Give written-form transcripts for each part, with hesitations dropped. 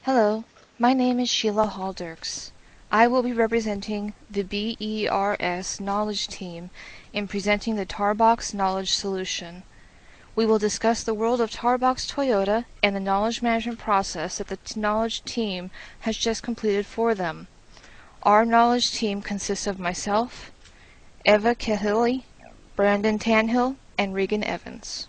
Hello, my name is Sheila Hall-Dirks. I will be representing the BERS Knowledge Team in presenting the Tarbox Knowledge Solution. We will discuss the world of Tarbox Toyota and the knowledge management process that the Knowledge Team has just completed for them. Our Knowledge Team consists of myself, Eva Kahili, Brandon Tanhill, and Regan Evans.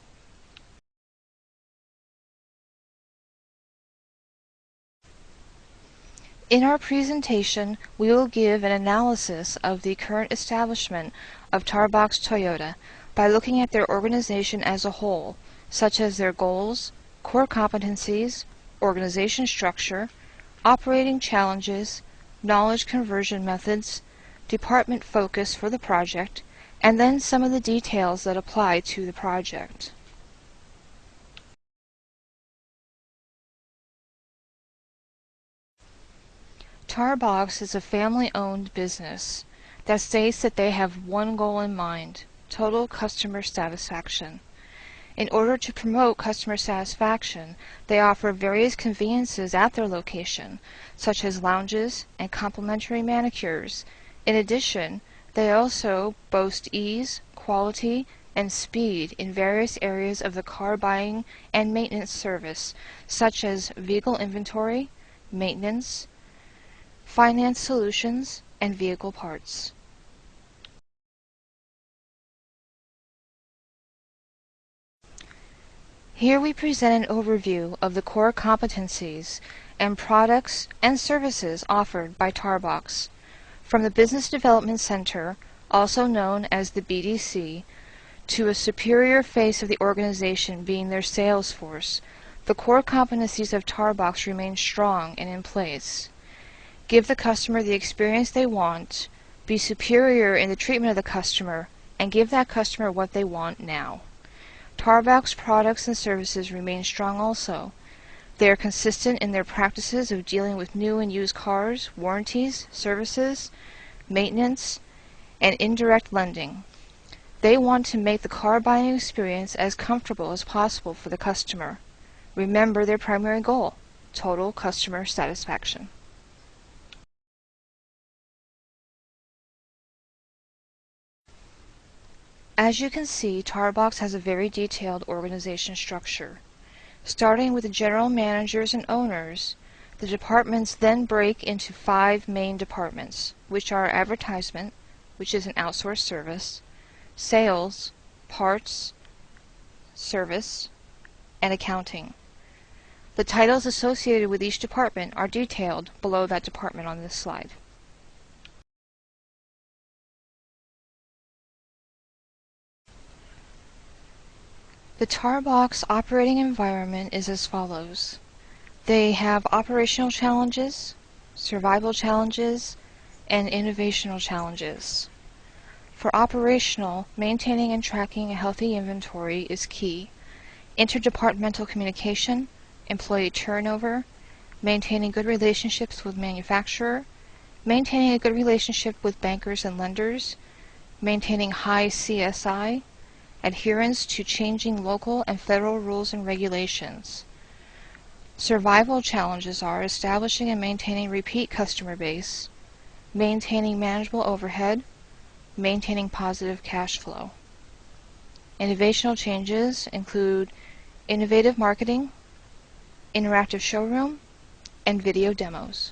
In our presentation, we will give an analysis of the current establishment of Tarbox Toyota by looking at their organization as a whole, such as their goals, core competencies, organization structure, operating challenges, knowledge conversion methods, department focus for the project, and then some of the details that apply to the project. Tarbox is a family-owned business that states that they have one goal in mind: total customer satisfaction. In order to promote customer satisfaction, they offer various conveniences at their location, such as lounges and complimentary manicures. In addition, they also boast ease, quality, and speed in various areas of the car buying and maintenance service, such as vehicle inventory, maintenance, finance solutions, and vehicle parts. Here we present an overview of the core competencies and products and services offered by Tarbox. From the Business Development Center, also known as the BDC, to a superior face of the organization being their sales force, the core competencies of Tarbox remain strong and in place. Give the customer the experience they want, be superior in the treatment of the customer, and give that customer what they want now. Tarbox products and services remain strong also. They are consistent in their practices of dealing with new and used cars, warranties, services, maintenance, and indirect lending. They want to make the car buying experience as comfortable as possible for the customer. Remember their primary goal: total customer satisfaction. As you can see, Tarbox has a very detailed organization structure. Starting with the general managers and owners, the departments then break into 5 main departments, which are advertisement, which is an outsourced service, sales, parts, service, and accounting. The titles associated with each department are detailed below that department on this slide. The Tarbox operating environment is as follows. They have operational challenges, survival challenges, and innovational challenges. For operational, maintaining and tracking a healthy inventory is key. Interdepartmental communication, employee turnover, maintaining good relationships with manufacturer, maintaining a good relationship with bankers and lenders, maintaining high CSI, adherence to changing local and federal rules and regulations. Survival challenges are establishing and maintaining repeat customer base, maintaining manageable overhead, maintaining positive cash flow. Innovational changes include innovative marketing, interactive showroom, and video demos.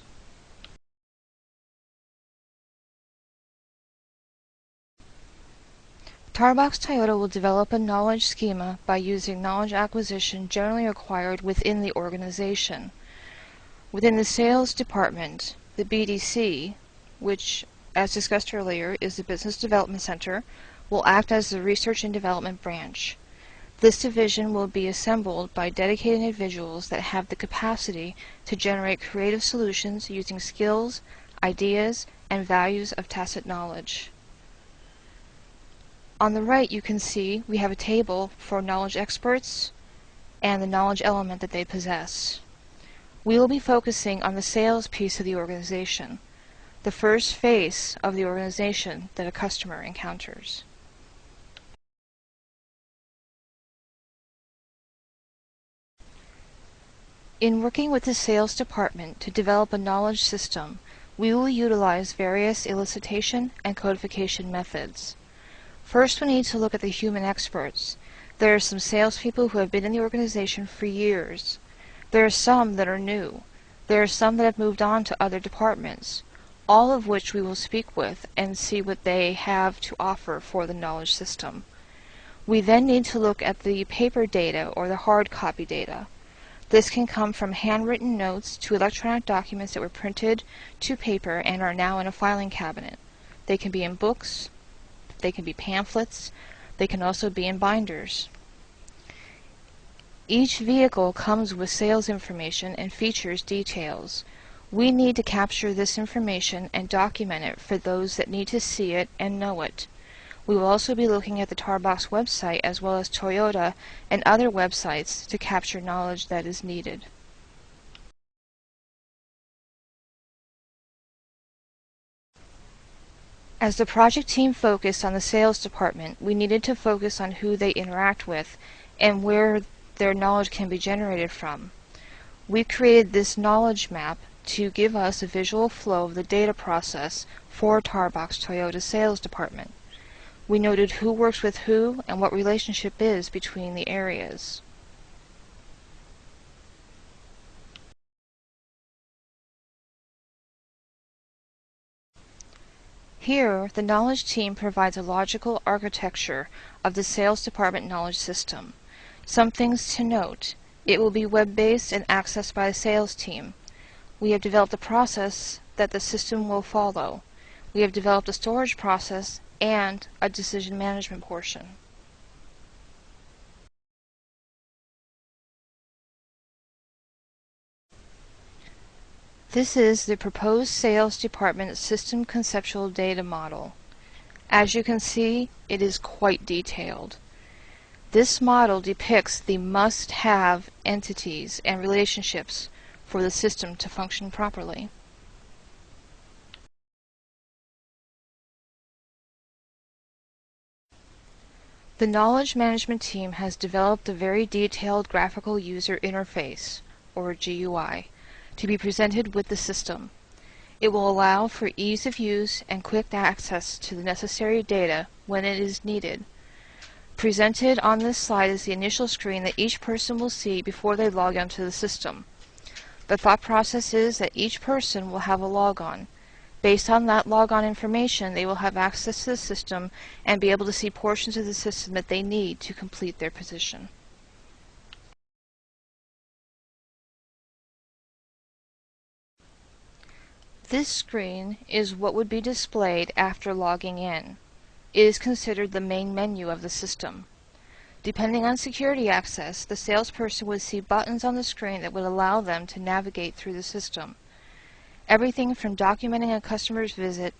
Tarbox Toyota will develop a knowledge schema by using knowledge acquisition generally acquired within the organization. Within the sales department, the BDC, which, as discussed earlier, is the Business Development Center, will act as the research and development branch. This division will be assembled by dedicated individuals that have the capacity to generate creative solutions using skills, ideas, and values of tacit knowledge. On the right, you can see we have a table for knowledge experts and the knowledge element that they possess. We will be focusing on the sales piece of the organization, the first face of the organization that a customer encounters. In working with the sales department to develop a knowledge system, we will utilize various elicitation and codification methods. First, we need to look at the human experts. There are some salespeople who have been in the organization for years. There are some that are new. There are some that have moved on to other departments, all of which we will speak with and see what they have to offer for the knowledge system. We then need to look at the paper data or the hard copy data. This can come from handwritten notes to electronic documents that were printed to paper and are now in a filing cabinet. They can be in books, they can be pamphlets, they can also be in binders. Each vehicle comes with sales information and features details. We need to capture this information and document it for those that need to see it and know it. We will also be looking at the Tarbox website as well as Toyota and other websites to capture knowledge that is needed. As the project team focused on the sales department, we needed to focus on who they interact with and where their knowledge can be generated from. We created this knowledge map to give us a visual flow of the data process for Tarbox Toyota sales department. We noted who works with who and what relationship is between the areas. Here, the knowledge team provides a logical architecture of the sales department knowledge system. Some things to note: it will be web-based and accessed by the sales team. We have developed a process that the system will follow. We have developed a storage process and a decision management portion. This is the proposed sales department system conceptual data model. As you can see, it is quite detailed. This model depicts the must-have entities and relationships for the system to function properly. The knowledge management team has developed a very detailed graphical user interface, or GUI, to be presented with the system. It will allow for ease of use and quick access to the necessary data when it is needed. Presented on this slide is the initial screen that each person will see before they log onto the system. The thought process is that each person will have a logon. Based on that logon information, they will have access to the system and be able to see portions of the system that they need to complete their position. This screen is what would be displayed after logging in. It is considered the main menu of the system. Depending on security access, the salesperson would see buttons on the screen that would allow them to navigate through the system. Everything from documenting a customer's visit,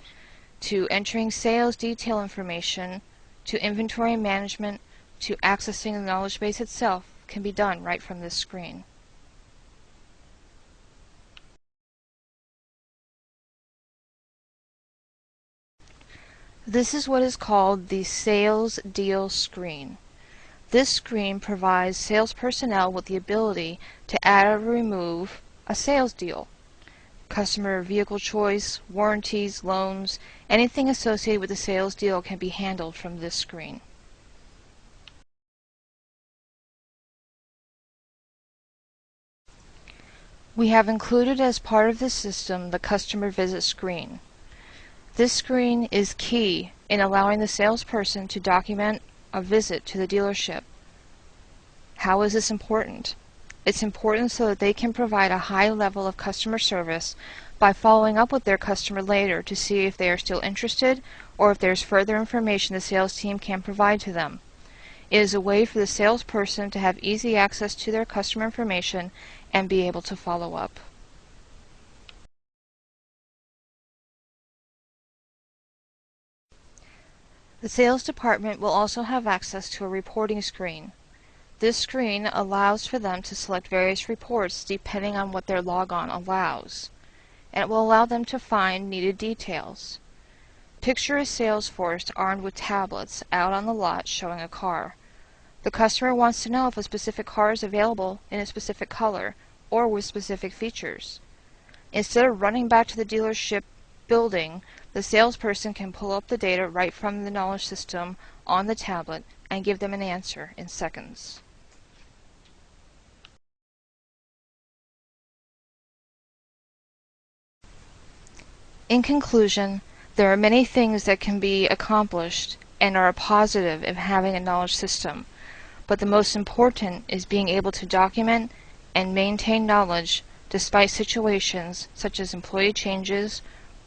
to entering sales detail information, to inventory management, to accessing the knowledge base itself can be done right from this screen. This is what is called the Sales Deal screen. This screen provides sales personnel with the ability to add or remove a sales deal. Customer vehicle choice, warranties, loans, anything associated with the sales deal can be handled from this screen. We have included as part of this system the customer visit screen. This screen is key in allowing the salesperson to document a visit to the dealership. How is this important? It's important so that they can provide a high level of customer service by following up with their customer later to see if they are still interested or if there's further information the sales team can provide to them. It is a way for the salesperson to have easy access to their customer information and be able to follow up. The sales department will also have access to a reporting screen. This screen allows for them to select various reports depending on what their logon allows, and it will allow them to find needed details. Picture a sales force armed with tablets out on the lot showing a car. The customer wants to know if a specific car is available in a specific color or with specific features. Instead of running back to the dealership building, the salesperson can pull up the data right from the knowledge system on the tablet and give them an answer in seconds. In conclusion, there are many things that can be accomplished and are a positive of having a knowledge system, but the most important is being able to document and maintain knowledge despite situations such as employee changes,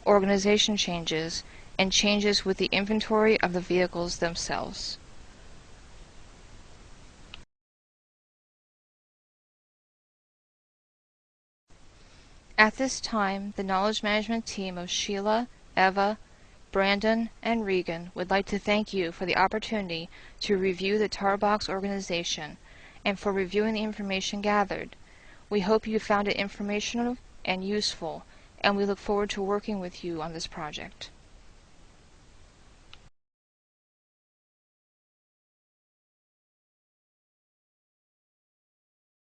organization changes, and changes with the inventory of the vehicles themselves. At this time, the knowledge management team of Sheila, Eva, Brandon, and Regan would like to thank you for the opportunity to review the Tarbox organization and for reviewing the information gathered. We hope you found it informational and useful, and we look forward to working with you on this project.